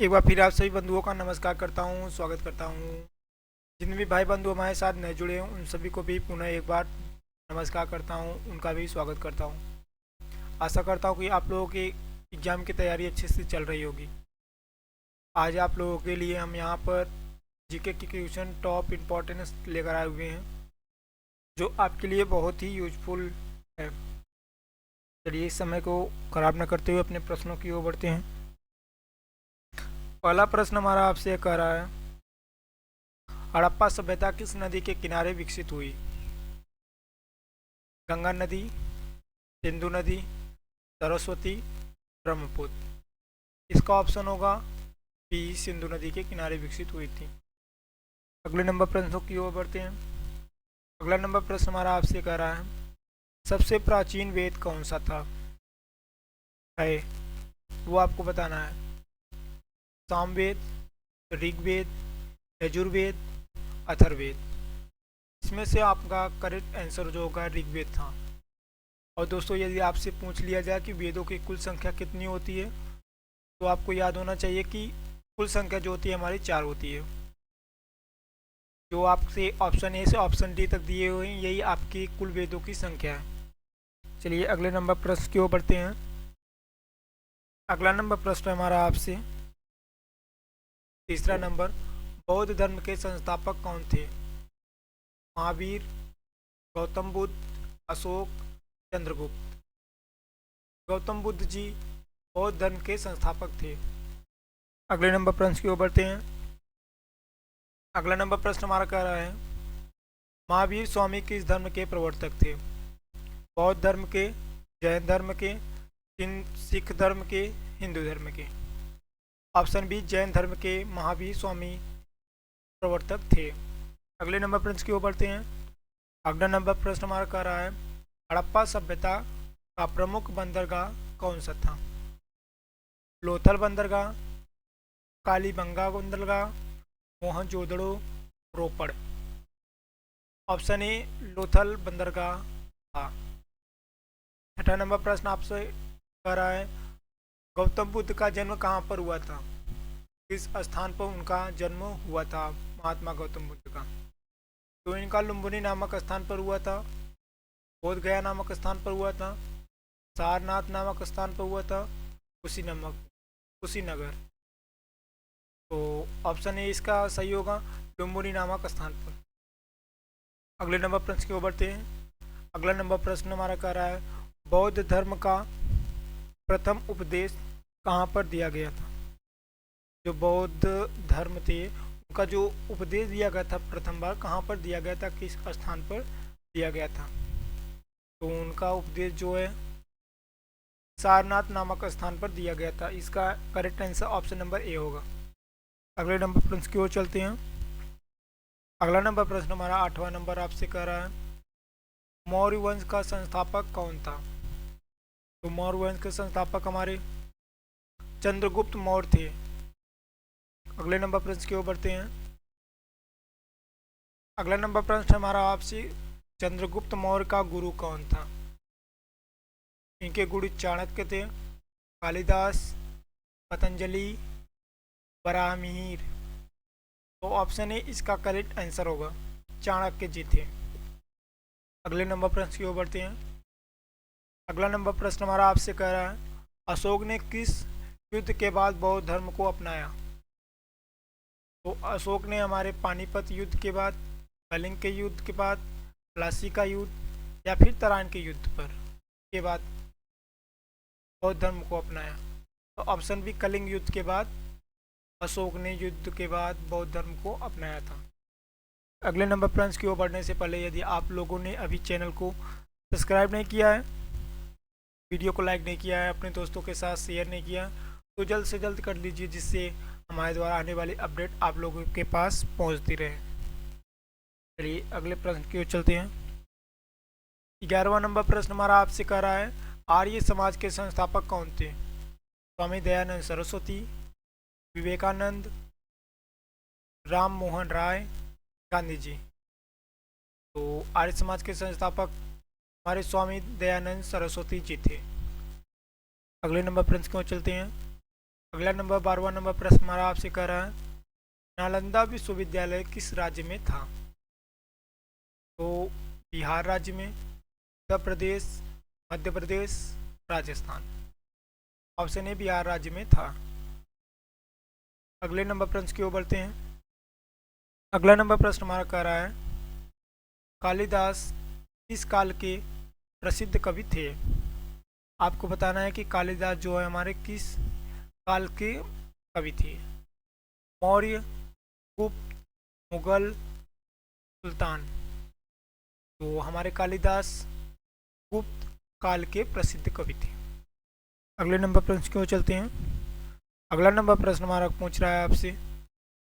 एक बार फिर आप सभी बंधुओं का नमस्कार करता हूँ, स्वागत करता हूँ। जितने भी भाई बंधु हमारे साथ नए जुड़े हैं उन सभी को भी पुनः एक बार नमस्कार करता हूँ, उनका भी स्वागत करता हूँ। आशा करता हूँ कि आप लोगों की एग्ज़ाम की तैयारी अच्छे से चल रही होगी। आज आप लोगों के लिए हम यहाँ पर जीके की क्वेश्चन टॉप इम्पोर्टेंस लेकर आए हुए हैं, जो आपके लिए बहुत ही यूजफुल है। चलिए इस समय को खराब न करते हुए अपने प्रश्नों की ओर बढ़ते हैं। पहला प्रश्न हमारा आपसे कह रहा है, हड़प्पा सभ्यता किस नदी के किनारे विकसित हुई? गंगा नदी, सिंधु नदी, सरस्वती, ब्रह्मपुत्र। इसका ऑप्शन होगा बी, सिंधु नदी के किनारे विकसित हुई थी। अगले नंबर प्रश्नों की ओर बढ़ते हैं। अगला नंबर प्रश्न हमारा आपसे कह रहा है, सबसे प्राचीन वेद कौन सा था? है वो आपको बताना है। सामवेद, ऋग्वेद, यजुर्वेद, अथर्ववेद। इसमें से आपका करेक्ट आंसर जो होगा ऋग्वेद था। और दोस्तों यदि आपसे पूछ लिया जाए कि वेदों की कुल संख्या कितनी होती है, तो आपको याद होना चाहिए कि कुल संख्या जो होती है हमारी 4 होती है। जो आपसे ऑप्शन ए से ऑप्शन डी तक दिए हुए हैं यही आपकी कुल वेदों की संख्या है। चलिए अगले नंबर प्रश्न की ओर बढ़ते हैं। अगला नंबर प्रश्न हमारा आपसे तीसरा नंबर, बौद्ध धर्म के संस्थापक कौन थे? महावीर, गौतम बुद्ध, अशोक, चंद्रगुप्त। गौतम बुद्ध जी बौद्ध धर्म के संस्थापक थे। अगले नंबर प्रश्न की ओर बढ़ते हैं। अगला नंबर प्रश्न हमारा कह रहा है, महावीर स्वामी किस धर्म के प्रवर्तक थे? बौद्ध धर्म के, जैन धर्म के, सिख धर्म के, हिंदू धर्म के। ऑप्शन बी, जैन धर्म के महावीर स्वामी प्रवर्तक थे। अगले नंबर प्रश्न की ओर बढ़ते हैं। अगला नंबर प्रश्न हमारा कह रहा है, हड़प्पा सभ्यता का प्रमुख बंदरगाह कौन सा था? लोथल बंदरगाह, कालीबंगा बंदरगाह, मोहनजोदड़ो, रोपड़। ऑप्शन ए लोथल बंदरगाह था। छठा नंबर प्रश्न आपसे कह रहा है, गौतम बुद्ध का जन्म कहाँ पर हुआ था? किस स्थान पर उनका जन्म हुआ था महात्मा गौतम बुद्ध का? तो इनका लुम्बिनी नामक स्थान पर हुआ था, बोध गया नामक स्थान पर हुआ था, सारनाथ नामक स्थान पर हुआ था, कुशीनगर। तो ऑप्शन ए इसका सही होगा, लुम्बिनी नामक स्थान पर। अगले नंबर प्रश्न की ओर बढ़ते हैं। अगला नंबर प्रश्न हमारा कह रहा है, बौद्ध धर्म का प्रथम उपदेश कहाँ पर दिया गया था? जो बौद्ध धर्म थे उनका जो उपदेश दिया गया था प्रथम बार कहाँ पर दिया गया था, किस स्थान पर दिया गया था? तो उनका उपदेश जो है सारनाथ नामक स्थान पर दिया गया था। इसका correct answer option number A होगा। अगले नंबर प्रश्न की ओर चलते हैं। अगला नंबर प्रश्न हमारा 8वां नंबर आपसे कह रहा है, मौर्य वंश का संस्थापक कौन था? तो मौर्य वंश के संस्थापक हमारे चंद्रगुप्त मौर्य थे। अगले नंबर प्रश्न की ओर बढ़ते हैं। अगला नंबर प्रश्न हमारा आपसे, चंद्रगुप्त मौर्य का गुरु कौन था? इनके गुरु चाणक्य थे, कालिदास, पतंजलि, बराहमिहिर। तो ऑप्शन ए इसका करेक्ट आंसर होगा, चाणक्य जी थे। अगले नंबर प्रश्न की ओर बढ़ते हैं। अगला नंबर प्रश्न हमारा आपसे कह रहा है, अशोक ने किस युद्ध के बाद बौद्ध धर्म को अपनाया? तो अशोक ने हमारे पानीपत युद्ध के बाद, कलिंग के युद्ध के बाद, प्लासी का युद्ध या फिर तराइन के युद्ध पर के बाद बौद्ध धर्म को अपनाया? तो ऑप्शन बी, कलिंग युद्ध के बाद अशोक ने युद्ध के बाद बौद्ध धर्म को अपनाया था। अगले नंबर प्रश्न की ओर बढ़ने से पहले यदि आप लोगों ने अभी चैनल को सब्सक्राइब नहीं किया है, वीडियो को लाइक नहीं किया है, अपने दोस्तों के साथ शेयर नहीं किया, तो जल्द से जल्द कर लीजिए, जिससे हमारे द्वारा आने वाली अपडेट आप लोगों के पास पहुंचती रहे। चलिए अगले प्रश्न की ओर चलते हैं। 11वां नंबर प्रश्न हमारा आपसे कह रहा है, आर्य समाज के संस्थापक कौन थे? स्वामी दयानंद सरस्वती, विवेकानंद, राम मोहन राय, गांधी जी। तो आर्य समाज के संस्थापक हमारे स्वामी दयानंद सरस्वती जी थे। अगले नंबर प्रश्न की ओर चलते हैं। अगला नंबर 12वां नंबर प्रश्न हमारा आपसे कह रहा है, नालंदा विश्वविद्यालय किस राज्य में था? तो बिहार राज्य में, उत्तर प्रदेश, मध्य प्रदेश, राजस्थान। ऑप्शन ए बिहार राज्य में था। अगले नंबर प्रश्न की ओर बढ़ते हैं। अगला नंबर प्रश्न हमारा कह रहा है, कालिदास किस काल के प्रसिद्ध कवि थे? आपको बताना है कि कालिदास जो है हमारे किस काल के कवि थे। मौर्य, गुप्त, मुगल, सुल्तान। तो हमारे कालिदास गुप्त काल के प्रसिद्ध कवि थे। अगले नंबर प्रश्न की ओर चलते हैं। अगला नंबर प्रश्न हमारा पूछ रहा है आपसे,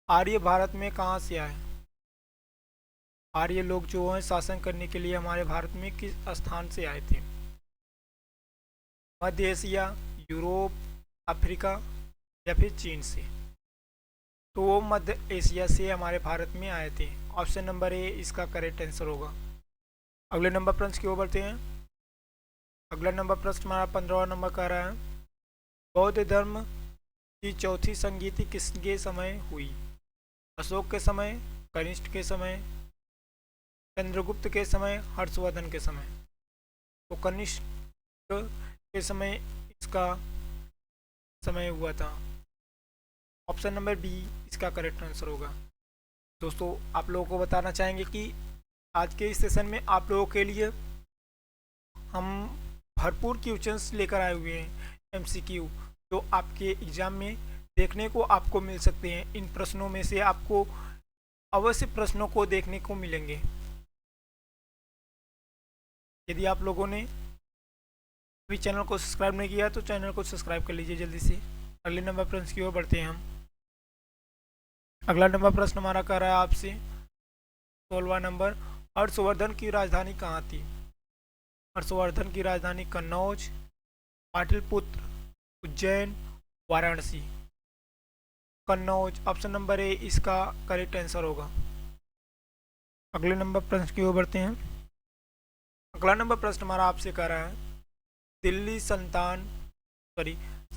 आर्य भारत में कहाँ से आए? आर्य लोग जो हैं शासन करने के लिए हमारे भारत में किस स्थान से आए थे? मध्य एशिया, यूरोप, अफ्रीका या फिर चीन से? तो वो मध्य एशिया से हमारे भारत में आए थे। ऑप्शन नंबर ए इसका करेक्ट आंसर होगा। अगले नंबर प्रश्न की ओर बढ़ते हैं। अगला नंबर प्रश्न हमारा 15वां नंबर कह रहा है, बौद्ध धर्म की चौथी संगीति किसके समय हुई? अशोक के समय, कनिष्क के समय, चंद्रगुप्त के समय, हर्षवर्धन के समय? तो कनिष्क के समय इसका समय हुआ था। ऑप्शन नंबर बी इसका करेक्ट आंसर होगा। दोस्तों आप लोगों को बताना चाहेंगे कि आज के इस सेशन में आप लोगों के लिए हम भरपूर क्वेश्चंस लेकर आए हुए हैं, एमसीक्यू, जो आपके एग्जाम में देखने को आपको मिल सकते हैं। इन प्रश्नों में से आपको अवश्य प्रश्नों को देखने को मिलेंगे। यदि आप लोगों ने अभी चैनल को सब्सक्राइब नहीं किया तो चैनल को सब्सक्राइब कर लीजिए जल्दी से। अगले नंबर प्रश्न की ओर बढ़ते हैं हम। अगला नंबर प्रश्न हमारा कह रहा है आपसे 16वां नंबर, हर्षवर्धन की राजधानी कहाँ थी? हर्षवर्धन की राजधानी Kannauj, Pataliputra, Ujjain, Varanasi? Kannauj. Option number A इसका करेक्ट आंसर होगा। अगले नंबर प्रश्न की ओर बढ़ते हैं। अगला नंबर प्रश्न हमारा आपसे कह रहा है, दिल्ली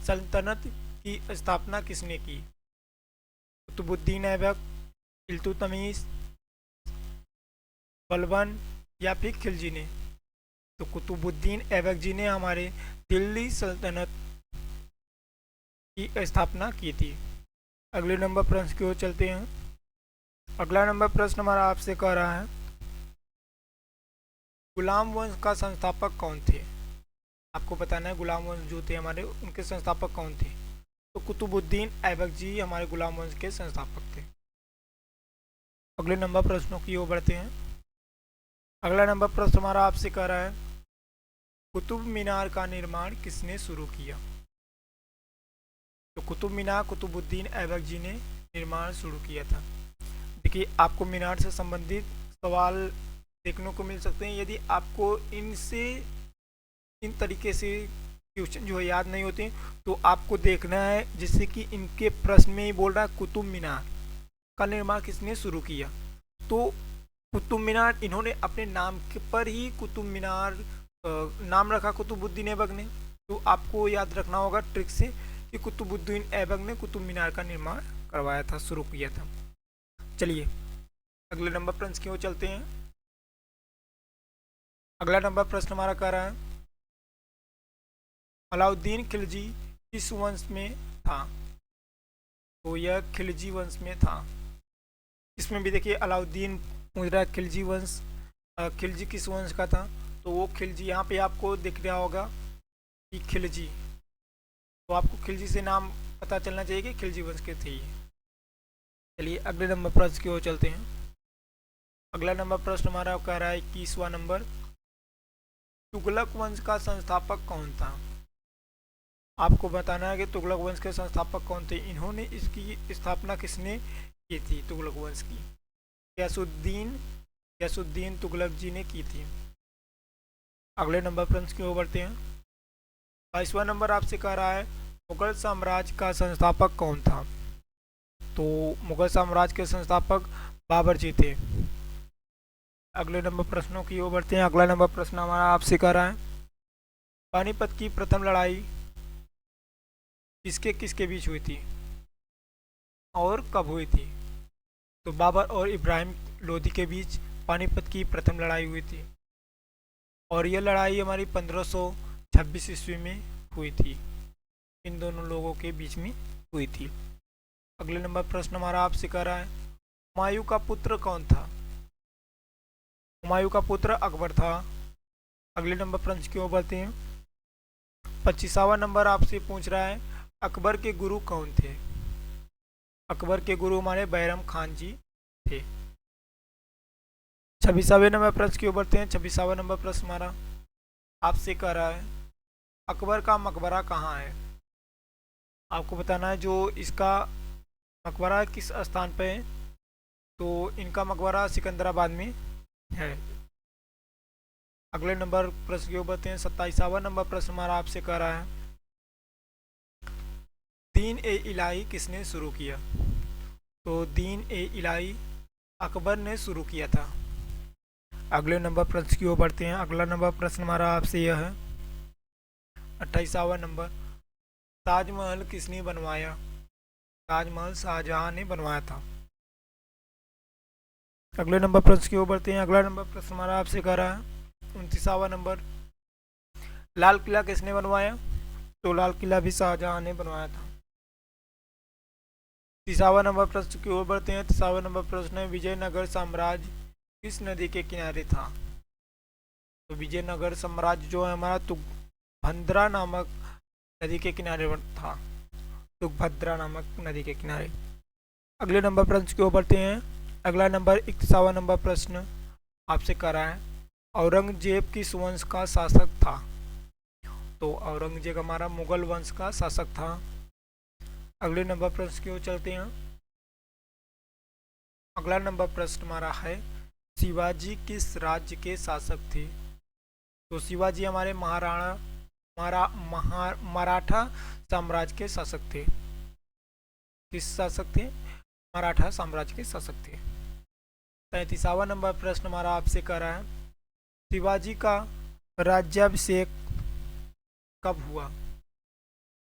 सल्तनत की स्थापना किसने की? कुतुबुद्दीन ऐबक, इल्तुतमिश, बलबन या फिर खिलजी ने? तो कुतुबुद्दीन ऐबक जी ने हमारे दिल्ली सल्तनत की स्थापना की थी। अगले नंबर प्रश्न की ओर चलते हैं। अगला नंबर प्रश्न हमारा आपसे कह रहा है, गुलाम वंश का संस्थापक कौन थे? आपको बताना है गुलाम वंश जो थे हमारे उनके संस्थापक कौन थे? तो कुतुबुद्दीन ऐबक जी हमारे गुलाम वंश के संस्थापक थे। अगले नंबर प्रश्नों की ओर बढ़ते हैं। अगला नंबर प्रश्न हमारा आपसे कह रहा है, कुतुब मीनार का निर्माण किसने शुरू किया? तो कुतुब मीनार कुतुबुद्दीन ऐबक जी ने निर्माण शुरू किया था। देखिए आपको मीनार से संबंधित सवाल देखने को मिल सकते हैं। यदि आपको इनसे इन तरीके से क्वेश्चन जो है याद नहीं होते तो आपको देखना है, जिससे कि इनके प्रश्न में ही बोल रहा है कुतुब मीनार का निर्माण किसने शुरू किया। तो कुतुब मीनार इन्होंने अपने नाम के पर ही कुतुब मीनार नाम रखा कुतुबुद्दीन ऐबक ने। तो आपको याद रखना होगा ट्रिक से कि कुतुबुद्दीन ऐबक ने कुतुब मीनार का निर्माण करवाया था, शुरू किया था। चलिए अगले नंबर प्रश्न की ओर चलते हैं। अगला नंबर प्रश्न हमारा कह रहा है, अलाउद्दीन खिलजी किस वंश में था? तो यह खिलजी वंश में था। इसमें भी देखिए अलाउद्दीन पूछ रहा है खिलजी वंश, खिलजी किस वंश का था? तो वो खिलजी यहाँ पे आपको दिख रहा होगा कि खिलजी, तो आपको खिलजी से नाम पता चलना चाहिए कि खिलजी वंश के थे ये। चलिए अगले नंबर प्रश्न की ओर चलते हैं। अगला नंबर प्रश्न हमारा कह रहा है 21वां नंबर, तुगलक वंश का संस्थापक कौन था? आपको बताना है कि तुगलक वंश के संस्थापक कौन थे। इन्होंने इसकी स्थापना किसने की थी तुगलक वंश की? गयासुद्दीन तुगलक जी ने की थी। अगले नंबर प्रश्न की ओर बढ़ते हैं। 22वां नंबर आपसे कह रहा है, मुगल साम्राज्य का संस्थापक कौन था? तो मुगल साम्राज्य के संस्थापक बाबर जी थे। अगले नंबर प्रश्नों की ओर बढ़ते हैं। अगला नंबर प्रश्न हमारा आपसे कह रहा है, पानीपत की प्रथम लड़ाई किसके किसके बीच हुई थी और कब हुई थी? तो बाबर और इब्राहिम लोदी के बीच पानीपत की प्रथम लड़ाई हुई थी और यह लड़ाई हमारी 1526 ईस्वी में हुई थी। इन दोनों लोगों के बीच में हुई थी। अगले नंबर प्रश्न हमारा आपसे कह रहा है, हुमायूं का पुत्र कौन था? हुमायूं का पुत्र अकबर था। अगले नंबर प्रश्न की ओर बढ़ते हैं। 25वां नंबर आपसे पूछ रहा है, अकबर के गुरु कौन थे? अकबर के गुरु हमारे बैरम खान जी थे। 26वें नंबर प्रश्न की ओर बढ़ते हैं। 26वां नंबर प्रश्न हमारा आपसे कह रहा है, अकबर का मकबरा कहाँ है? आपको बताना है जो इसका मकबरा किस स्थान पे है। तो इनका मकबरा सिकंदराबाद में है। अगले नंबर प्रश्न की ओर बढ़ते हैं। 27वां नंबर प्रश्न हमारा आपसे कह रहा है, दीन ए इलाही किसने शुरू किया? तो दीन ए इलाही अकबर ने शुरू किया था। अगले नंबर प्रश्न की ओर बढ़ते हैं। अगला नंबर प्रश्न हमारा आपसे यह है, 28वां नंबर, ताजमहल किसने बनवाया? ताजमहल शाहजहां ने बनवाया था। अगले नंबर प्रश्न की ओर बढ़ते हैं। अगला नंबर प्रश्न हमारा आपसे कह रहा है, 29वां नंबर, लाल किला किसने बनवाया? तो लाल किला भी शाहजहां ने बनवाया था। 30वां नंबर प्रश्न की ओर बढ़ते हैं। 30वां नंबर प्रश्न है, विजयनगर साम्राज्य किस नदी के किनारे था? तो विजयनगर साम्राज्य जो है हमारा तुंगभद्रा नामक नदी के किनारे था। तुंगभद्रा नामक नदी के किनारे। अगले नंबर प्रश्न की ओर बढ़ते हैं। अगला नंबर 31वां नंबर प्रश्न आपसे कर रहा है, औरंगजेब किस वंश का शासक था? तो औरंगजेब हमारा मुगल वंश का शासक था। अगले नंबर प्रश्न की ओर चलते हैं। अगला नंबर प्रश्न हमारा है, शिवाजी किस राज्य के शासक थे? तो शिवाजी हमारे मराठा साम्राज्य के शासक थे। किस शासक थे? मराठा साम्राज्य के शासक थे। 33वां नंबर प्रश्न हमारा आपसे कर रहा है, शिवाजी का राज्याभिषेक कब हुआ?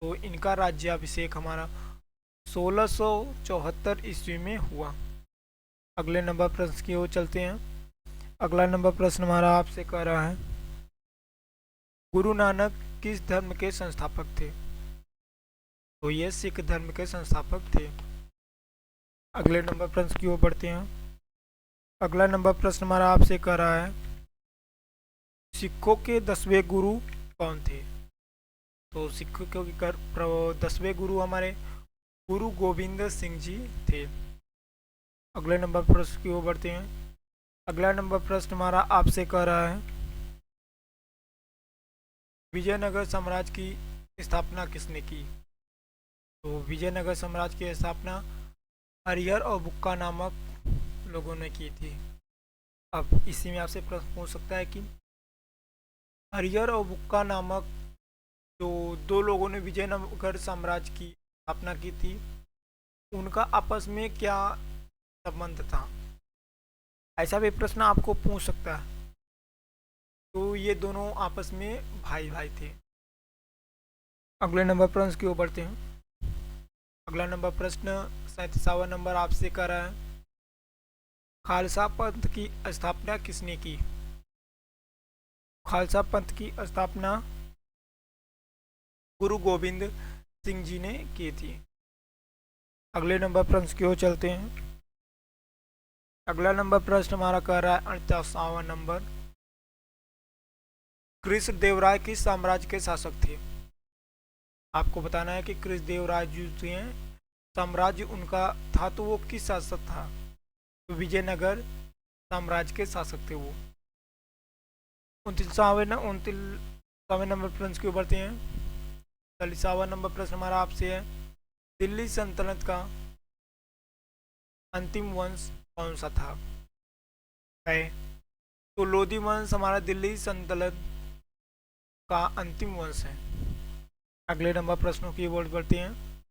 तो इनका राज्याभिषेक हमारा 1674 ईस्वी में हुआ। अगले नंबर प्रश्न की ओर चलते हैं। अगला नंबर प्रश्न हमारा आपसे कह रहा है, गुरु नानक किस धर्म के संस्थापक थे? तो ये सिख धर्म के संस्थापक थे। अगले नंबर प्रश्न की ओर बढ़ते हैं। अगला नंबर प्रश्न हमारा आपसे कह रहा है, सिखों के 10वें गुरु कौन थे? तो सिखों के 10वें गुरु हमारे गुरु गोविंद सिंह जी थे। अगले नंबर प्रश्न की ओर बढ़ते हैं। अगला नंबर प्रश्न हमारा आपसे कह रहा है, विजयनगर साम्राज्य की स्थापना किसने की? तो विजयनगर साम्राज्य की स्थापना हरिहर और बुक्का नामक लोगों ने की थी। अब इसी में आपसे प्रश्न पूछ सकता है कि हरिहर और बुक्का नामक जो दो लोगों ने विजयनगर साम्राज्य की स्थापना की थी, उनका आपस में क्या संबंध था? ऐसा भी प्रश्न आपको पूछ सकता है। तो ये दोनों आपस में भाई भाई थे। अगले नंबर प्रश्न की ओर बढ़ते हैं। अगला नंबर प्रश्न 37वां नंबर आपसे कर रहा है, खालसा पंथ की स्थापना किसने की? खालसा पंथ की स्थापना गुरु गोविंद सिंह जी ने की थी। अगले नंबर प्रश्न की ओर चलते हैं। अगला नंबर प्रश्न हमारा कह रहा है 38वां नंबर, कृष्ण देवराय किस साम्राज्य के शासक थे? आपको बताना है कि कृष्ण देवराय जो थे साम्राज्य उनका था, तो वो किस शासक था? तो विजयनगर साम्राज्य के शासक थे वो। 29वें नंबर प्रश्न की ओर बढ़ते हैं। 40वां नंबर प्रश्न हमारा आपसे है, दिल्ली सल्तनत का अंतिम वंश कौन सा था? है तो लोधी वंश हमारा दिल्ली सल्तनत का अंतिम वंश है। अगले नंबर प्रश्नों की ओर बढ़ते हैं।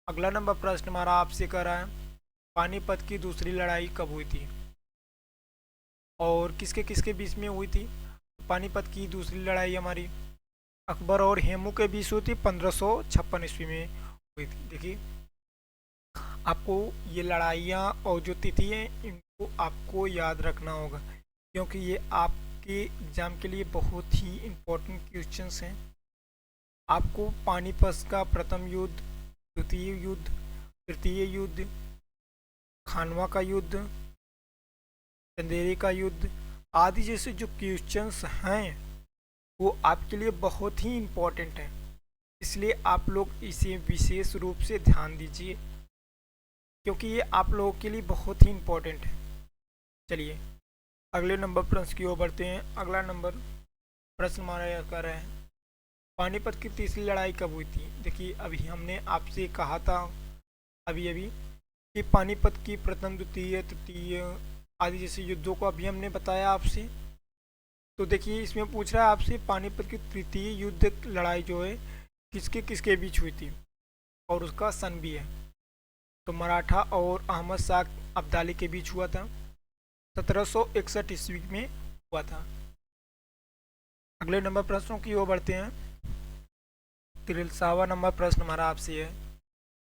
अगला नंबर प्रश्न हमारा आपसे कह रहा है, पानीपत की दूसरी लड़ाई कब हुई थी और किसके किसके बीच में हुई थी? पानीपत की दूसरी लड़ाई हमारी अकबर और हेमू के बीच हुई थी 1556 ईस्वी में हुई थी। देखिए आपको ये लड़ाइयाँ और जो तिथि हैं इनको आपको याद रखना होगा, क्योंकि ये आपके एग्जाम के लिए बहुत ही इम्पोर्टेंट क्वेश्चंस हैं। आपको पानीपत का प्रथम युद्ध, द्वितीय युद्ध, तृतीय युद्ध, खानवा का युद्ध, चंदेरी का युद्ध आदि जैसे जो क्वेश्चंस हैं वो आपके लिए बहुत ही इम्पोर्टेंट हैं, इसलिए आप लोग इसे विशेष रूप से ध्यान दीजिए, क्योंकि ये आप लोगों के लिए बहुत ही इम्पोर्टेंट है। चलिए अगले नंबर प्रश्न की ओर बढ़ते हैं। अगला नंबर प्रश्न हमारा यह कर रहा है, पानीपत की तीसरी लड़ाई कब हुई थी? देखिए अभी हमने आपसे कहा था अभी अभी कि पानीपत की प्रथम, द्वितीय, तृतीय आदि जैसे युद्धों को अभी हमने बताया आपसे। तो देखिए इसमें पूछ रहा है आपसे पानीपत की तृतीय युद्ध लड़ाई जो है किसके किसके बीच हुई थी और उसका सन भी है। तो मराठा और अहमद शाह अब्दाली के बीच हुआ था, 1761 ईस्वी में हुआ था। अगले नंबर प्रश्नों की ओर बढ़ते हैं। 43वां नंबर प्रश्न हमारा आपसे है,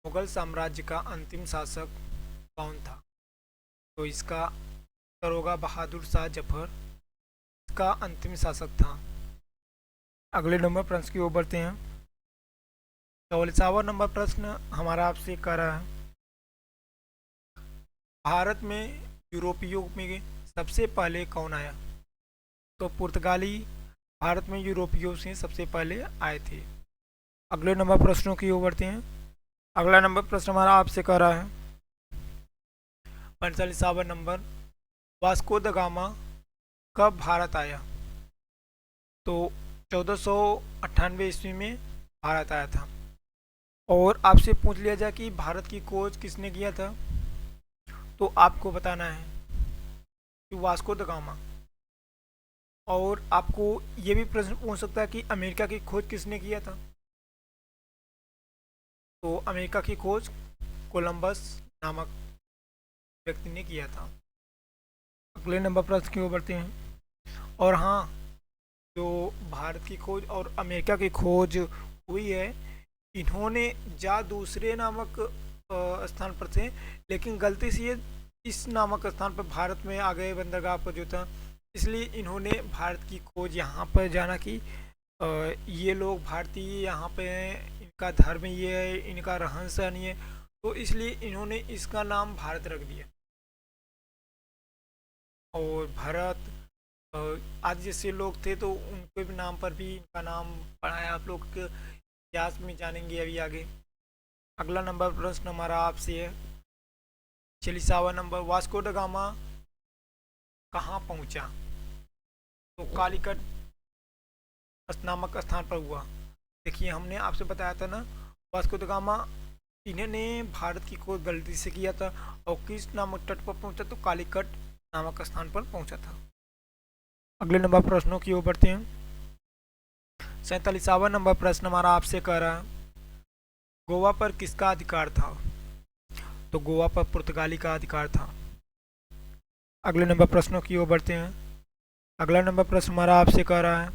मुगल साम्राज्य का अंतिम शासक कौन था? तो इसका दरोगा बहादुर शाह जफर का अंतिम शासक था। अगले नंबर प्रश्न की ओर बढ़ते हैं। 44वां नंबर प्रश्न हमारा आपसे कर रहा है, भारत में यूरोपियों में सबसे पहले कौन आया? तो पुर्तगाली भारत में यूरोपियों से सबसे पहले आए थे। अगले नंबर प्रश्नों की ओर बढ़ते हैं। अगला नंबर प्रश्न हमारा आपसे कर रहा है, 45वां नंबर, वास्को द गामा कब भारत आया? तो 1498 ईस्वी में भारत आया था। और आपसे पूछ लिया जाए कि भारत की खोज किसने किया था, तो आपको बताना है कि वास्को द गामा। और आपको ये भी प्रश्न पूछ सकता है कि अमेरिका की खोज किसने किया था? तो अमेरिका की खोज कोलंबस नामक व्यक्ति ने किया था। अगले नंबर प्रश्न की ओर बढ़ते हैं। और हाँ, जो भारत की खोज और अमेरिका की खोज हुई है, इन्होंने जा दूसरे नामक स्थान पर थे, लेकिन गलती से ये इस नामक स्थान पर भारत में आ गए बंदरगाह पर जो था, इसलिए इन्होंने भारत की खोज यहाँ पर जाना कि ये लोग भारतीय यहाँ पे हैं, इनका धर्म ये है, इनका रहन सहन ये, तो इसलिए इन्होंने इसका नाम भारत रख दिया। और भारत आदि जैसे लोग थे तो उनके भी नाम पर भी इनका नाम पड़ा है, आप लोग के इतिहास में जानेंगे अभी आगे। अगला नंबर प्रश्न हमारा आपसे है 46वां नंबर, वास्को ड गामा कहाँ पहुँचा? तो कालीकट नामक स्थान पर हुआ। देखिए हमने आपसे बताया था ना, वास्को द गामा इन्होंने भारत की खोज गलती से किया था और किस नामक तट पर पहुंचा? तो कालीकट नामक स्थान पर पहुंचा था। अगले नंबर प्रश्नों की ओर बढ़ते हैं। 47वां नंबर प्रश्न हमारा आपसे कह रहा है, गोवा पर किसका अधिकार था? तो गोवा पर पुर्तगाली का अधिकार था। अगले नंबर प्रश्नों की ओर बढ़ते हैं। अगला नंबर प्रश्न हमारा आपसे कह रहा है,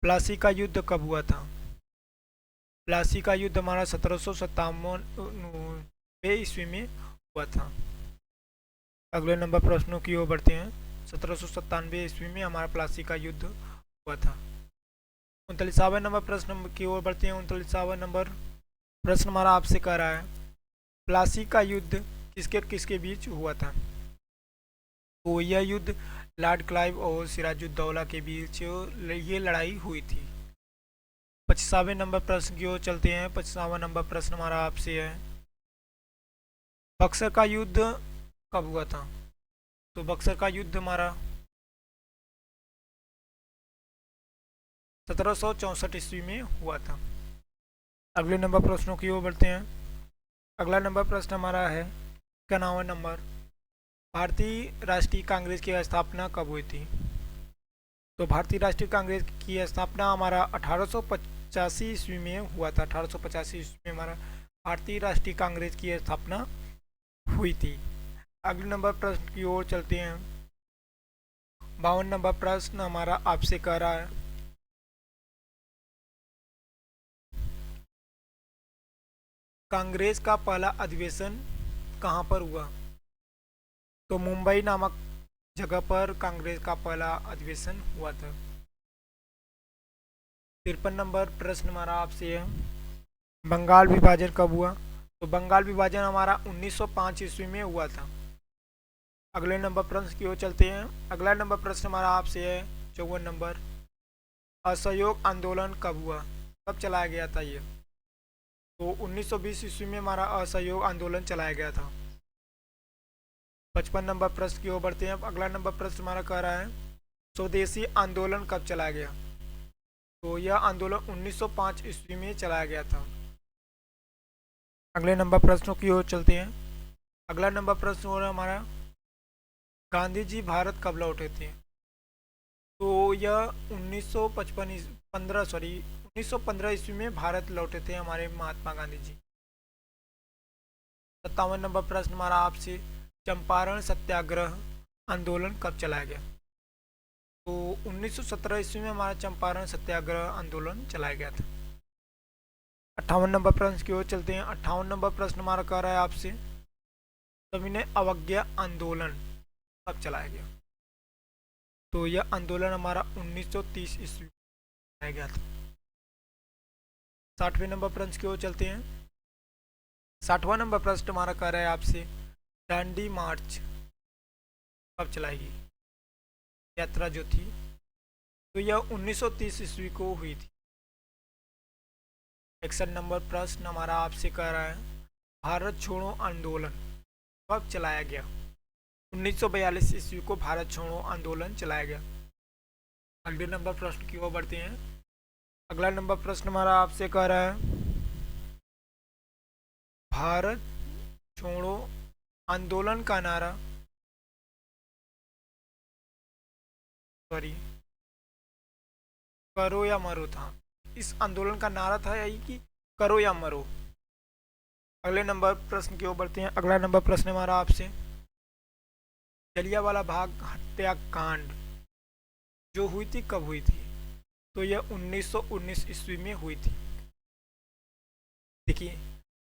प्लासी का युद्ध कब हुआ था? प्लासी का युद्ध हमारा 1797 ईस्वी में हुआ था। अगले नंबर प्रश्नों की ओर बढ़ते हैं। 1797 ईस्वी में हमारा प्लासी का युद्ध हुआ था। 39वां नंबर प्रश्न की ओर बढ़ते हैं। 39वां नंबर प्रश्न हमारा आपसे कह रहा है, प्लासी का युद्ध किसके किसके बीच हुआ था? तो यह युद्ध लॉर्ड क्लाइव और सिराजुद्दौला के बीच ये लड़ाई हुई थी। 25वें नंबर प्रश्न की ओर चलते हैं। 25वां नंबर प्रश्न हमारा आपसे है, बक्सर का युद्ध कब हुआ था? तो बक्सर का युद्ध हमारा 1764 ईस्वी में हुआ था। अगले नंबर प्रश्नों की ओर बढ़ते हैं। अगला नंबर प्रश्न हमारा है 91वां नंबर, भारतीय राष्ट्रीय कांग्रेस की स्थापना कब हुई थी? तो भारतीय राष्ट्रीय कांग्रेस की स्थापना हमारा 1885 ईस्वी में हुआ था। 1885 ईस्वी में हमारा भारतीय राष्ट्रीय कांग्रेस की स्थापना हुई थी। अगले नंबर प्रश्न की ओर चलते हैं। 52 नंबर प्रश्न हमारा आपसे कह रहा है, कांग्रेस का पहला अधिवेशन कहाँ पर हुआ? तो मुंबई नामक जगह पर कांग्रेस का पहला अधिवेशन हुआ था। 53 नंबर प्रश्न हमारा आपसे है, बंगाल विभाजन कब हुआ? तो बंगाल विभाजन हमारा 1905 ईस्वी में हुआ था। अगले नंबर प्रश्न की ओर चलते हैं। अगला नंबर प्रश्न हमारा आपसे है 54 नंबर, असहयोग आंदोलन कब हुआ, कब चलाया गया था ये? तो 1920 ईस्वी में हमारा असहयोग आंदोलन चलाया गया था। 55 नंबर प्रश्न की ओर बढ़ते हैं। अगला नंबर प्रश्न हमारा कह रहा है स्वदेशी आंदोलन कब चलाया गया? तो यह आंदोलन 1905 ईस्वी में चलाया गया था। अगले नंबर प्रश्नों की ओर चलते हैं। अगला नंबर प्रश्न हो रहा है हमारा, गांधी जी भारत कब लौटे थे? तो यह 1915 ईस्वी में भारत लौटे थे हमारे महात्मा गांधी जी। 57 नंबर प्रश्न हमारा आपसे, चंपारण सत्याग्रह आंदोलन कब चलाया गया? तो 1917 ईस्वी में हमारा चंपारण सत्याग्रह आंदोलन चलाया गया था। 58 नंबर प्रश्न की ओर चलते हैं। 58 नंबर प्रश्न हमारा कह रहा है आपसे, सविनय अवज्ञा आंदोलन कब चलाया गया? तो यह आंदोलन हमारा 1930 ईस्वी में चलाया गया था। 60वें नंबर प्रश्न की ओर चलते हैं। 60वां नंबर प्रश्न हमारा कह रहा है आपसे, दांडी मार्च कब चलाएगी यात्रा जो थी? तो यह 1930 ईस्वी को हुई थी। 61 नंबर प्रश्न हमारा आपसे कह रहा है, भारत छोड़ो आंदोलन कब चलाया गया? 1942 ईस्वी को भारत छोड़ो आंदोलन चलाया गया। अगले नंबर प्रश्न की ओर बढ़ते हैं। अगला नंबर प्रश्न हमारा आपसे कह रहा है, भारत छोड़ो आंदोलन का नारा, सॉरी, करो या मरो था। इस आंदोलन का नारा था यही कि करो या मरो। अगले नंबर प्रश्न की ओर बढ़ते हैं। अगला नंबर प्रश्न हमारा आपसे, जलियांवाला बाग हत्याकांड जो हुई थी कब हुई थी? तो यह 1919 ईस्वी में हुई थी। देखिए,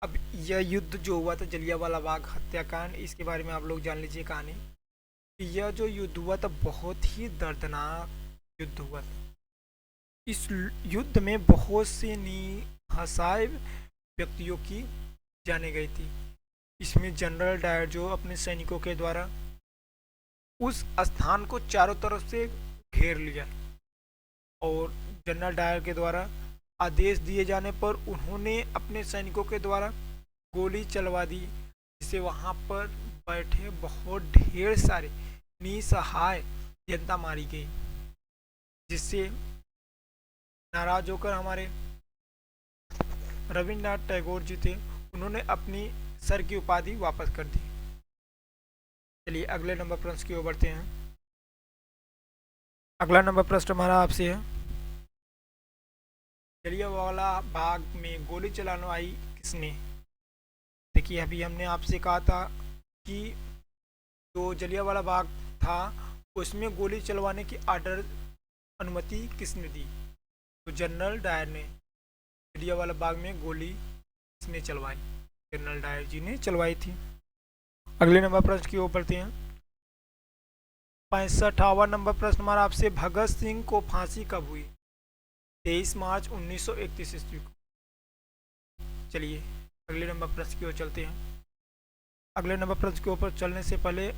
अब यह युद्ध जो हुआ था जलियांवाला बाग हत्याकांड, इसके बारे में आप लोग जान लीजिए कहानी। यह जो युद्ध हुआ था बहुत ही दर्दनाक युद्ध हुआ था। इस युद्ध में बहुत से निहसाए व्यक्तियों की जाने गई थी। इसमें जनरल डायर जो अपने सैनिकों के द्वारा उस स्थान को चारों तरफ से घेर लिया और जनरल डायर के द्वारा आदेश दिए जाने पर उन्होंने अपने सैनिकों के द्वारा गोली चलवा दी, जिससे वहां पर बैठे बहुत ढेर सारे निसहाय जनता मारी गई, जिससे नाराज होकर हमारे रविन्द्रनाथ टैगोर जी थे, उन्होंने अपनी सर की उपाधि वापस कर दी। चलिए अगले नंबर प्रश्न की ओर बढ़ते हैं। अगला नंबर प्रश्न हमारा आपसे है, जलियांवाला बाग में गोली चलाने आई किसने? देखिए, अभी हमने आपसे कहा था कि जो जलियांवाला बाग था उसमें गोली चलवाने की ऑर्डर अनुमति किसने दी? तो जनरल डायर ने जलियांवाला बाग में गोली किसने चलवाई? जनरल डायर जी ने चलवाई थी। अगले नंबर प्रश्न की ओर बढ़ते हैं। 65वां नंबर प्रश्न हमारा आपसे, भगत सिंह को फांसी कब हुई? 23 मार्च 1931 ईस्वी को। चलिए अगले नंबर प्रश्न की ओर चलते हैं। अगले नंबर प्रश्न के ऊपर चलने से पहले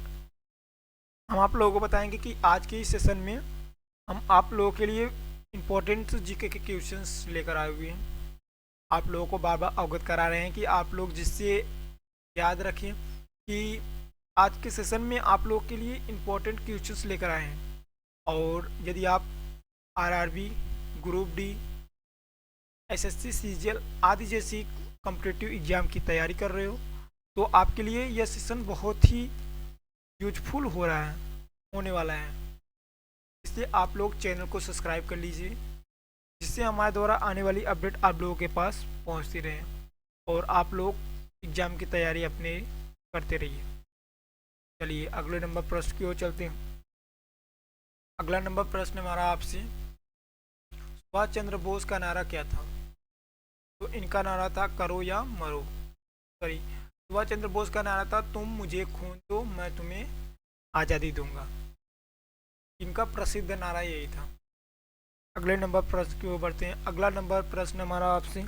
हम आप लोगों को बताएंगे कि आज के इस सेशन में हम आप लोगों के लिए इम्पोर्टेंट जीके के क्वेश्चंस लेकर आए हुए हैं। आप लोगों को बार बार अवगत करा रहे हैं कि आप लोग जिससे याद रखें कि आज के सेशन में आप लोगों के लिए इम्पोर्टेंट क्वेश्चंस लेकर आए हैं। और यदि आप RRB, group D, SSC, CGL आदि जैसी कॉम्पिटिटिव एग्जाम की तैयारी कर रहे हो तो आपके लिए यह सेशन बहुत ही यूजफुल हो रहा है, होने वाला है। इसलिए आप लोग चैनल को सब्सक्राइब कर लीजिए, जिससे हमारे द्वारा आने वाली अपडेट आप लोगों के पास पहुंचती रहे और आप लोग एग्ज़ाम की तैयारी अपने करते रहिए। चलिए अगले नंबर प्रश्न की ओर चलते हैं। अगला नंबर प्रश्न हमारा आपसे, सुभाष चंद्र बोस का नारा क्या था? तो इनका नारा था करो या मरो। सॉरी, सुभाष चंद्र बोस का नारा था तुम मुझे खून दो मैं तुम्हें आज़ादी दूंगा। इनका प्रसिद्ध नारा यही था। अगले नंबर प्रश्न की ओर बढ़ते हैं। अगला नंबर प्रश्न हमारा आपसे,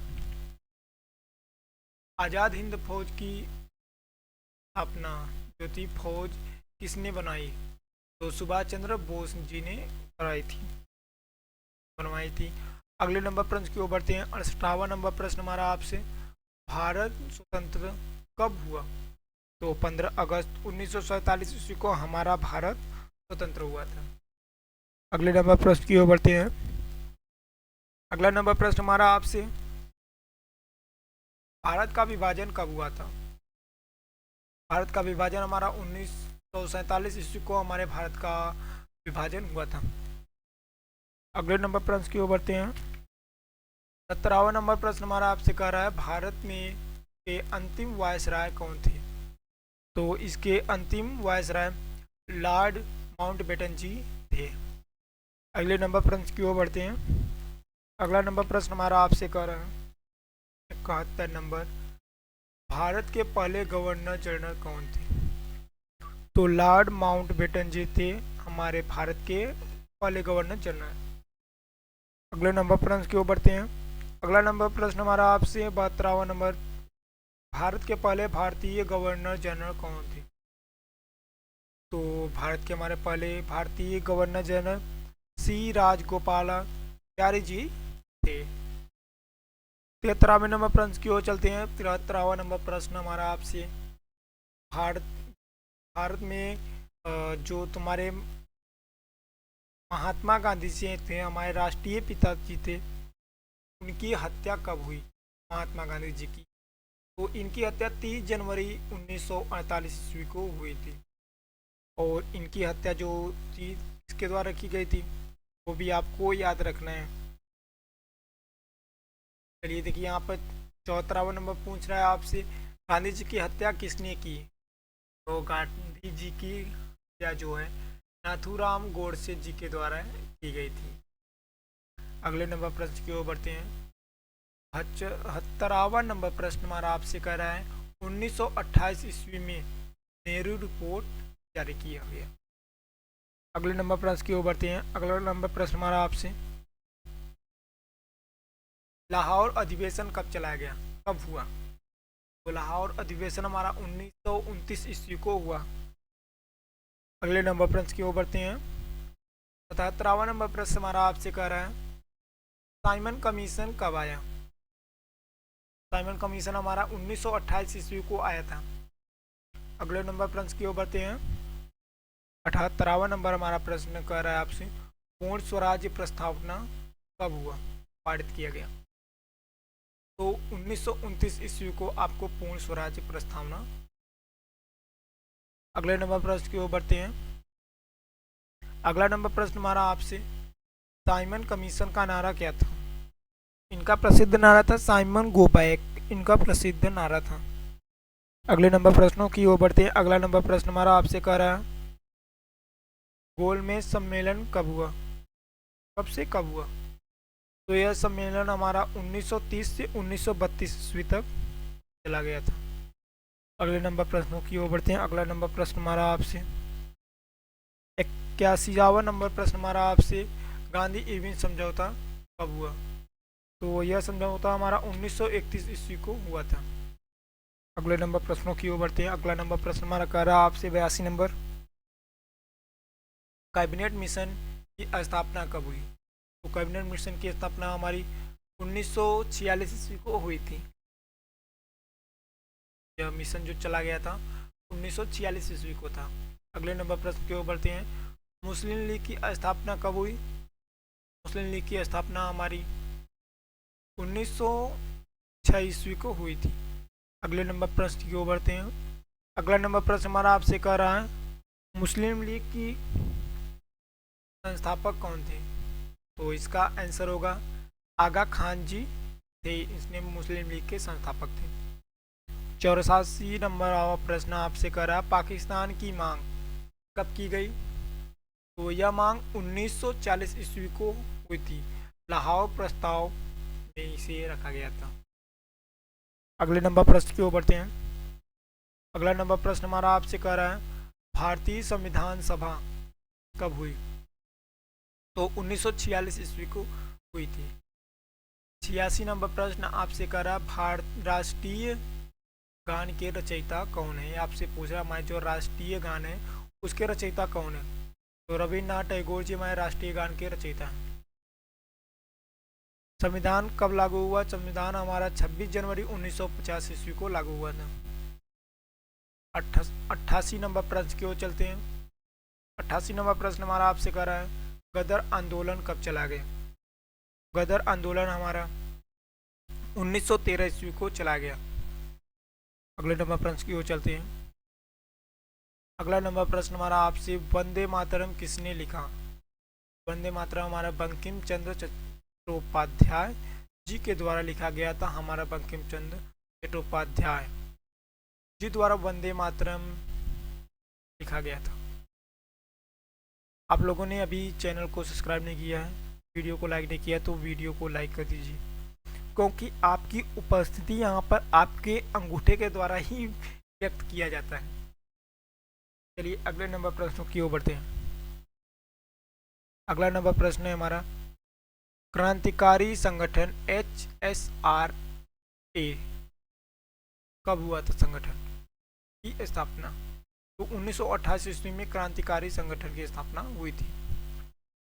आज़ाद हिंद फौज की स्थापना जो थी फौज किसने बनाई? तो सुभाष चंद्र बोस जी ने बनवाई थी। अगले नंबर प्रश्न की ओर बढ़ते हैं। 68वां नंबर प्रश्न हमारा आपसे, भारत स्वतंत्र कब हुआ? तो 15 अगस्त 1947 ईस्वी को हमारा भारत स्वतंत्र हुआ था। अगले नंबर प्रश्न की ओर बढ़ते हैं। अगला नंबर प्रश्न हमारा आपसे, भारत का विभाजन कब हुआ था? भारत का विभाजन हमारा 1947 ईस्वी को हमारे भारत का विभाजन हुआ था। अगले नंबर प्रश्न की ओर बढ़ते हैं। 17वां नंबर प्रश्न हमारा आपसे कह रहा है, भारत में के अंतिम वायसराय कौन थे? तो इसके अंतिम वायसराय लॉर्ड माउंटबेटन जी थे। अगले नंबर प्रश्न की ओर बढ़ते हैं। अगला नंबर प्रश्न हमारा आपसे कह रहा है 71 नंबर, भारत के पहले गवर्नर जनरल कौन थे? तो लॉर्ड माउंटबेटन जी थे हमारे भारत के पहले गवर्नर जनरल। अगले नंबर प्रश्न की ओर बढ़ते हैं। अगला नंबर प्रश्न हमारा आपसे 72वां नंबर, भारत के पहले भारतीय गवर्नर जनरल कौन थे? तो भारत के हमारे पहले भारतीय गवर्नर जनरल सी राजगोपालाचारी जी थे। 73वें नंबर प्रश्न की ओर चलते हैं। 73वां नंबर प्रश्न हमारा आपसे, भारत भारत में जो तुम्हारे महात्मा गांधी जी थे हमारे राष्ट्रीय पिताजी थे, उनकी हत्या कब हुई? महात्मा गांधी जी की, तो इनकी हत्या 30 जनवरी 1948 ईस्वी को हुई थी। और इनकी हत्या जो थी इसके द्वारा की गई थी वो भी आपको याद रखना है। चलिए देखिए यहाँ पर 74वां नंबर पूछ रहा है आपसे, गांधी जी की हत्या किसने की? तो गांधी जी की हत्या जो है नाथूराम गोडसे जी के द्वारा की गई थी। अगले नंबर प्रश्न की ओर बढ़ते हैं। 72वां नंबर प्रश्न हमारा आपसे कह रहा है, 1928 ईस्वी में नेहरू रिपोर्ट जारी किया गया। अगले नंबर प्रश्न की ओर बढ़ते हैं। अगला नंबर प्रश्न हमारा आपसे, लाहौर अधिवेशन कब चलाया गया, कब हुआ? तो लाहौर अधिवेशन हमारा 1929 ईस्वी को हुआ। अगले नंबर प्रश्न की ओर बढ़ते हैं। 77वां नंबर प्रश्न हमारा आपसे कह रहा है, साइमन कमीशन कब आया? साइमन कमीशन हमारा 1928 ईस्वी को आया था। अगले नंबर प्रश्न की ओर बढ़ते हैं। 78वां नंबर हमारा प्रश्न कह रहा है आपसे, पूर्ण स्वराज्य प्रस्तावना कब हुआ, पारित किया गया? तो 1929 ईस्वी को आपको पूर्ण स्वराज्य प्रस्तावना। अगले नंबर प्रश्न की ओर बढ़ते हैं। अगला नंबर प्रश्न हमारा आपसे, साइमन कमीशन का नारा क्या था? इनका प्रसिद्ध नारा था साइमन गो बैक, इनका प्रसिद्ध नारा था। अगले नंबर प्रश्नों की ओर बढ़ते हैं। अगला नंबर प्रश्न हमारा आपसे कह रहा है, गोलमेज सम्मेलन कब हुआ, कब से कब हुआ? तो यह सम्मेलन हमारा 1930 से 1932 ईस्वी तक चला गया था। अगले नंबर प्रश्नों की ओर बढ़ते हैं। अगला नंबर प्रश्न हमारा आपसे 81वां नंबर प्रश्न हमारा आपसे, गांधी इरविन समझौता कब हुआ? तो यह समझौता हमारा 1931 ईस्वी को हुआ था। अगले नंबर प्रश्नों की ओर बढ़ते हैं। अगला नंबर प्रश्न हमारा कह रहा है आपसे 82 नंबर, कैबिनेट मिशन की स्थापना कब हुई? तो कैबिनेट मिशन की स्थापना हमारी 1946 ईस्वी को हुई थी। यह मिशन जो चला गया था 1946 ईस्वी को था। अगले नंबर प्रश्न की ओर बढ़ते हैं। मुस्लिम लीग की स्थापना कब हुई? मुस्लिम लीग की स्थापना हमारी 1906 ईस्वी को हुई थी। अगले नंबर प्रश्न की ओर बढ़ते हैं। अगला नंबर प्रश्न हमारा आपसे कह रहा है, मुस्लिम लीग की संस्थापक कौन थे? तो इसका आंसर होगा आगा खान जी थे, इसने मुस्लिम लीग के संस्थापक थे। 84 नंबर प्रश्न आपसे कर रहा है, पाकिस्तान की मांग कब की गई? तो यह मांग 1940 ईस्वी को हुई थी। लाहौर प्रस्ताव में इसे रखा गया था। अगले नंबर प्रश्न की ओर बढ़ते हैं। अगला नंबर प्रश्न हमारा आपसे कह रहा है भारतीय संविधान सभा कब हुई? तो 1946 ईस्वी को हुई थी। 86 नंबर प्रश्न आपसे कह रहा भारत राष्ट्रीय गान के रचयिता कौन है? आपसे पूछ रहा हमारे जो राष्ट्रीय गान है उसके रचयिता कौन है? तो रविन्द्रनाथ टैगोर जी हमारे राष्ट्रीय गान के रचयिता हैं। संविधान कब लागू हुआ? संविधान हमारा 26 जनवरी 1950 ईस्वी को लागू हुआ था। 88 नंबर प्रश्न की ओर चलते हैं। 88 नंबर प्रश्न हमारा आपसे कर रहा है गदर आंदोलन कब चला गया? गदर आंदोलन हमारा 1913 ईस्वी को चला गया। अगले नंबर प्रश्न की ओर चलते हैं। अगला नंबर प्रश्न हमारा आपसे वंदे मातरम किसने लिखा? वंदे मातरम हमारा बंकिम चंद्र चट्टोपाध्याय जी के द्वारा लिखा गया था। हमारा बंकिम चंद्र चट्टोपाध्याय जी द्वारा वंदे मातरम लिखा गया था। आप लोगों ने अभी चैनल को सब्सक्राइब नहीं किया है, वीडियो को लाइक नहीं किया तो वीडियो को लाइक कर दीजिए, क्योंकि आपकी उपस्थिति यहाँ पर आपके अंगूठे के द्वारा ही व्यक्त किया जाता है। चलिए अगले नंबर प्रश्नों की ओर बढ़ते हैं। अगला नंबर प्रश्न है हमारा क्रांतिकारी संगठन HSRA कब हुआ था? संगठन की स्थापना तो 1928 ईस्वी में क्रांतिकारी संगठन की स्थापना हुई थी।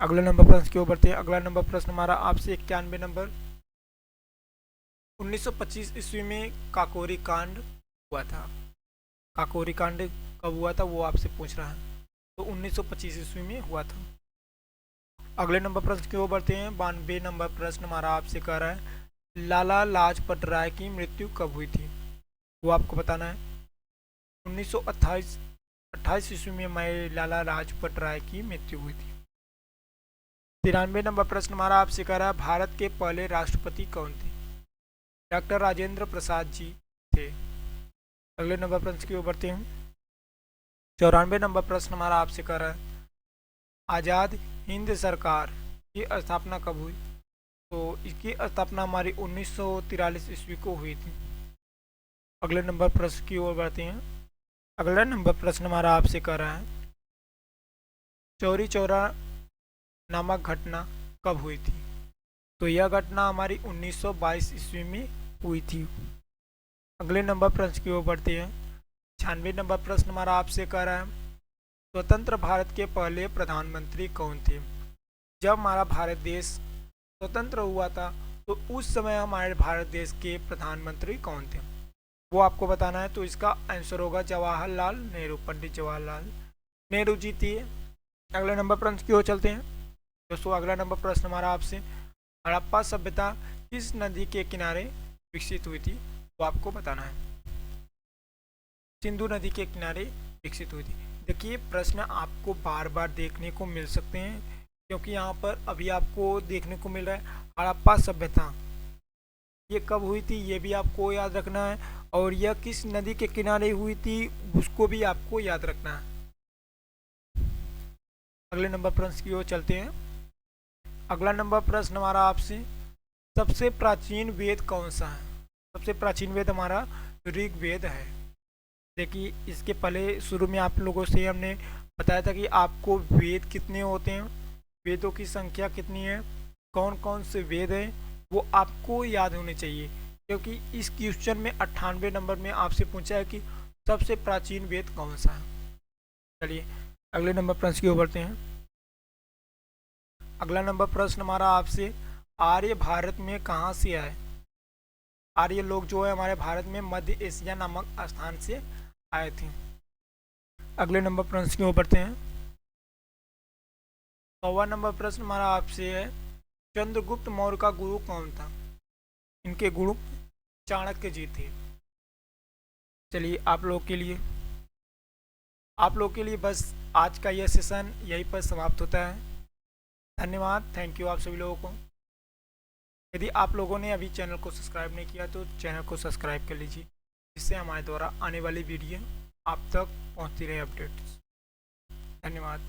अगले नंबर प्रश्न की ओर बढ़ते हैं। अगला नंबर प्रश्न हमारा आपसे 91 नंबर 1925 ईस्वी में काकोरी कांड हुआ था। काकोरी कांड कब हुआ था वो आपसे पूछ रहा है, तो 1925 ईस्वी में हुआ था। अगले नंबर प्रश्न की ओर बढ़ते हैं। 92 नंबर प्रश्न हमारा आपसे कह रहा है लाला लाजपत राय की मृत्यु कब हुई थी? वो आपको बताना है। 1928 ईस्वी में हमारे लाला लाजपत राय की मृत्यु हुई थी। 93 नंबर प्रश्न हमारा आपसे कह रहा है भारत के पहले राष्ट्रपति कौन थे? डॉक्टर राजेंद्र प्रसाद जी थे। अगले नंबर प्रश्न की ओर बढ़ते हैं। 94 नंबर प्रश्न हमारा आपसे कह रहा है आज़ाद हिंद सरकार की स्थापना कब हुई? तो इसकी स्थापना हमारी 1943 ईस्वी को हुई थी। अगले नंबर प्रश्न की ओर बढ़ते हैं। अगला नंबर प्रश्न हमारा आपसे कह रहा है चौरी चौरा नामक घटना कब हुई थी? तो यह घटना हमारी 1922 ईस्वी में हुई थी। अगले नंबर प्रश्न की ओर बढ़ते हैं। 96 नंबर प्रश्न हमारा आपसे कह रहा है स्वतंत्र भारत के पहले प्रधानमंत्री कौन थे? जब हमारा भारत देश स्वतंत्र हुआ था तो उस समय हमारे भारत देश के प्रधानमंत्री कौन थे वो आपको बताना है। तो इसका आंसर होगा जवाहरलाल नेहरू, पंडित जवाहरलाल नेहरू जी थे। अगले नंबर प्रश्न की ओर चलते हैं दोस्तों। अगला नंबर प्रश्न हमारा आपसे हड़प्पा सभ्यता किस नदी के किनारे विकसित हुई थी वो आपको बताना है। सिंधु नदी के किनारे विकसित हुई थी। देखिए प्रश्न आपको बार बार देखने को मिल सकते हैं, क्योंकि यहाँ पर अभी आपको देखने को मिल रहा है हड़प्पा सभ्यता ये कब हुई थी ये भी आपको याद रखना है, और यह किस नदी के किनारे हुई थी उसको भी आपको याद रखना है। अगले नंबर प्रश्न की ओर चलते हैं। अगला नंबर प्रश्न हमारा आपसे सबसे प्राचीन वेद कौन सा है? सबसे प्राचीन वेद हमारा ऋग्वेद है। देखिए इसके पहले शुरू में आप लोगों से हमने बताया था कि आपको वेद कितने होते हैं, वेदों की संख्या कितनी है, कौन कौन से वेद हैं वो आपको याद होने चाहिए, क्योंकि इस क्वेश्चन में 98 नंबर में आपसे पूछा है कि सबसे प्राचीन वेद कौन सा है। चलिए अगले नंबर प्रश्न की ओर बढ़ते हैं। अगला नंबर प्रश्न हमारा आपसे आर्य भारत में कहाँ से आए? आर्य लोग जो है हमारे भारत में मध्य एशिया नामक स्थान से आए थे। अगले नंबर प्रश्न की ओर बढ़ते हैं। 100वां नंबर प्रश्न हमारा आपसे है चंद्रगुप्त मौर्य का गुरु कौन था? इनके गुरु चाणक्य जी थे। चलिए आप लोग के लिए बस आज का यह सेशन यहीं पर समाप्त होता है। धन्यवाद, थैंक यू आप सभी लोगों को। यदि आप लोगों ने अभी चैनल को सब्सक्राइब नहीं किया तो चैनल को सब्सक्राइब कर लीजिए, जिससे हमारे द्वारा आने वाली वीडियो आप तक पहुंचती रहे अपडेट्स। धन्यवाद।